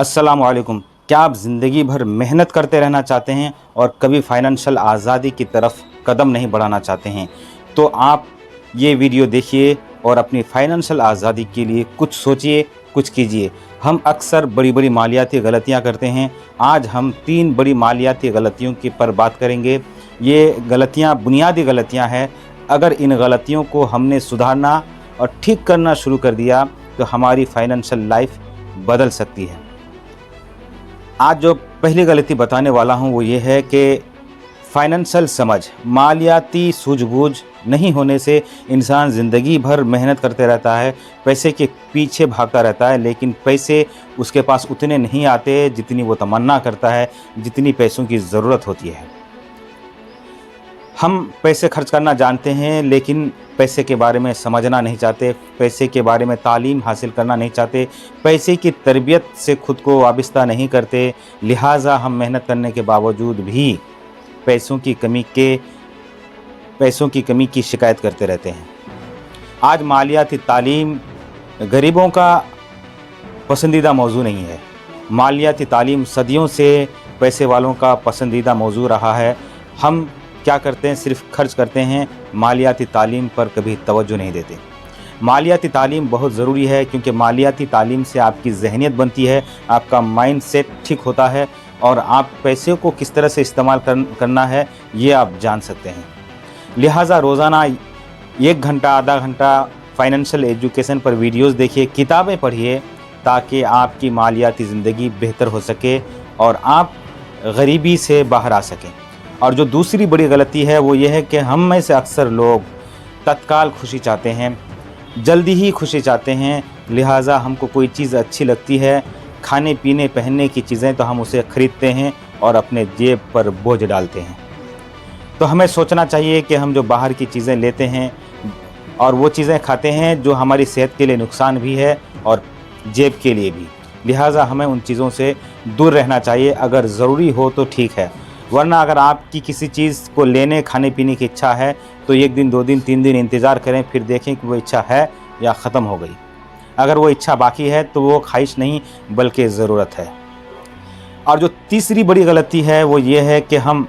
अस्सलामुअलैकुम। क्या आप ज़िंदगी भर मेहनत करते रहना चाहते हैं और कभी फाइनेंशियल आज़ादी की तरफ कदम नहीं बढ़ाना चाहते हैं? तो आप ये वीडियो देखिए और अपनी फाइनेंशियल आज़ादी के लिए कुछ सोचिए, कुछ कीजिए। हम अक्सर बड़ी-बड़ी मालियाती गलतियां करते हैं। आज हम 3 बड़ी मालियाती गलतियों की पर बात करेंगे। ये गलतियां बुनियादी गलतियां हैं। अगर इन गलतियों को हमने सुधारना और ठीक करना शुरू कर दिया तो हमारी फाइनेंशियल लाइफ बदल सकती है। आज जो पहली गलती बताने वाला हूँ वो ये है कि फाइनेंशियल समझ, मालियाती सूझबूझ नहीं होने से इंसान ज़िंदगी भर मेहनत करते रहता है, पैसे के पीछे भागता रहता है, लेकिन पैसे उसके पास उतने नहीं आते जितनी वो तमन्ना करता है, जितनी पैसों की ज़रूरत होती है। हम पैसे खर्च करना जानते हैं, लेकिन पैसे के बारे में समझना नहीं चाहते, पैसे के बारे में तालीम हासिल करना नहीं चाहते, पैसे की तरबियत से खुद को वाबस्ता नहीं करते। लिहाजा हम मेहनत करने के बावजूद भी पैसों की कमी की शिकायत करते रहते हैं। आज मालियाती तालीम गरीबों का पसंदीदा मौजू नहीं है। मालियाती तालीम सदियों से पैसे वालों का पसंदीदा मौजू रहा है। हम क्या करते हैं, सिर्फ खर्च करते हैं, मालियाती तालीम पर कभी तवज्जो नहीं देते। मालियाती तालीम बहुत ज़रूरी है क्योंकि मालियाती तालीम से आपकी ज़हनियत बनती है, आपका माइंड सेट ठीक होता है और आप पैसे को किस तरह से इस्तेमाल करना है ये आप जान सकते हैं। लिहाजा रोज़ाना 1 घंटा आधा घंटा फाइनेंशियल एजुकेशन पर वीडियोज़ देखिए, किताबें पढ़िए, ताकि आपकी मालियाती ज़िंदगी बेहतर हो सके और आप गरीबी से बाहर आ सकें। और जो दूसरी बड़ी गलती है वो ये है कि हम में से अक्सर लोग तत्काल खुशी चाहते हैं, जल्दी ही खुशी चाहते हैं। लिहाजा हमको कोई चीज़ अच्छी लगती है, खाने पीने पहनने की चीज़ें, तो हम उसे ख़रीदते हैं और अपने जेब पर बोझ डालते हैं। तो हमें सोचना चाहिए कि हम जो बाहर की चीज़ें लेते हैं और वो चीज़ें खाते हैं जो हमारी सेहत के लिए नुकसान भी है और जेब के लिए भी। लिहाजा हमें उन चीज़ों से दूर रहना चाहिए। अगर ज़रूरी हो तो ठीक है, वरना अगर आपकी किसी चीज़ को लेने खाने पीने की इच्छा है तो 1 दिन 2 दिन 3 दिन इंतज़ार करें, फिर देखें कि वो इच्छा है या ख़त्म हो गई। अगर वो इच्छा बाकी है तो वो ख्वाहिश नहीं बल्कि ज़रूरत है। और जो तीसरी बड़ी गलती है वो ये है कि हम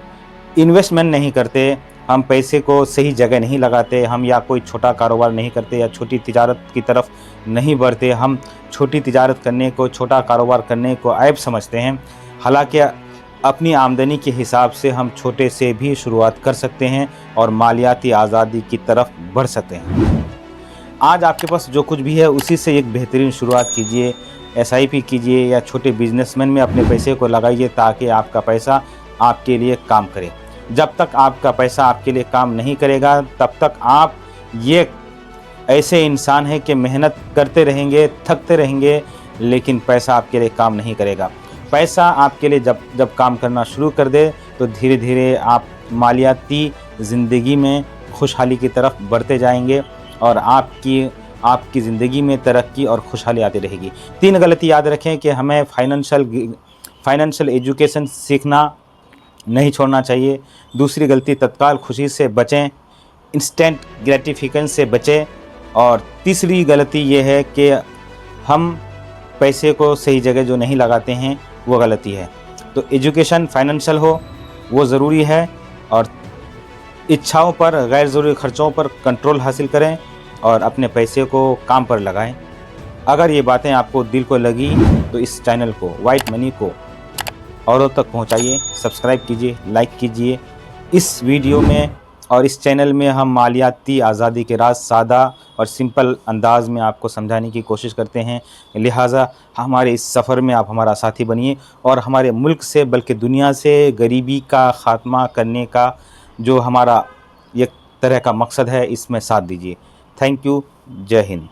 इन्वेस्टमेंट नहीं करते, हम पैसे को सही जगह नहीं लगाते, हम या कोई छोटा कारोबार नहीं करते या छोटी तिजारत की तरफ नहीं बढ़ते। हम छोटी तिजारत करने को, छोटा कारोबार करने को ऐब समझते हैं। हालांकि अपनी आमदनी के हिसाब से हम छोटे से भी शुरुआत कर सकते हैं और मालियाती आज़ादी की तरफ बढ़ सकते हैं। आज आपके पास जो कुछ भी है उसी से एक बेहतरीन शुरुआत कीजिए, SIP कीजिए या छोटे बिजनेसमैन में अपने पैसे को लगाइए ताकि आपका पैसा आपके लिए काम करे। जब तक आपका पैसा आपके लिए काम नहीं करेगा तब तक आप ये ऐसे इंसान हैं कि मेहनत करते रहेंगे, थकते रहेंगे, लेकिन पैसा आपके लिए काम नहीं करेगा। पैसा आपके लिए जब काम करना शुरू कर दे तो धीरे धीरे आप मालियाती ज़िंदगी में खुशहाली की तरफ बढ़ते जाएंगे और आपकी ज़िंदगी में तरक्की और खुशहाली आती रहेगी। 3 गलती याद रखें कि हमें फाइनेंशियल एजुकेशन सीखना नहीं छोड़ना चाहिए। दूसरी गलती, तत्काल खुशी से बचें, इंस्टेंट ग्रेटिफिकेशन से बचें। और तीसरी गलती ये है कि हम पैसे को सही जगह जो नहीं लगाते हैं वो गलती है। तो एजुकेशन फाइनेंशियल हो वो ज़रूरी है और इच्छाओं पर, गैर ज़रूरी खर्चों पर कंट्रोल हासिल करें और अपने पैसे को काम पर लगाएं। अगर ये बातें आपको दिल को लगी तो इस चैनल को, वाइट मनी को, औरों तक पहुंचाइए, सब्सक्राइब कीजिए, लाइक कीजिए। इस वीडियो में और इस चैनल में हम मालियाती आज़ादी के राज सादा और सिंपल अंदाज़ में आपको समझाने की कोशिश करते हैं। लिहाजा हमारे इस सफ़र में आप हमारा साथी बनिए और हमारे मुल्क से बल्कि दुनिया से गरीबी का ख़ात्मा करने का जो हमारा एक तरह का मकसद है इसमें साथ दीजिए। Thank you. जय हिंद।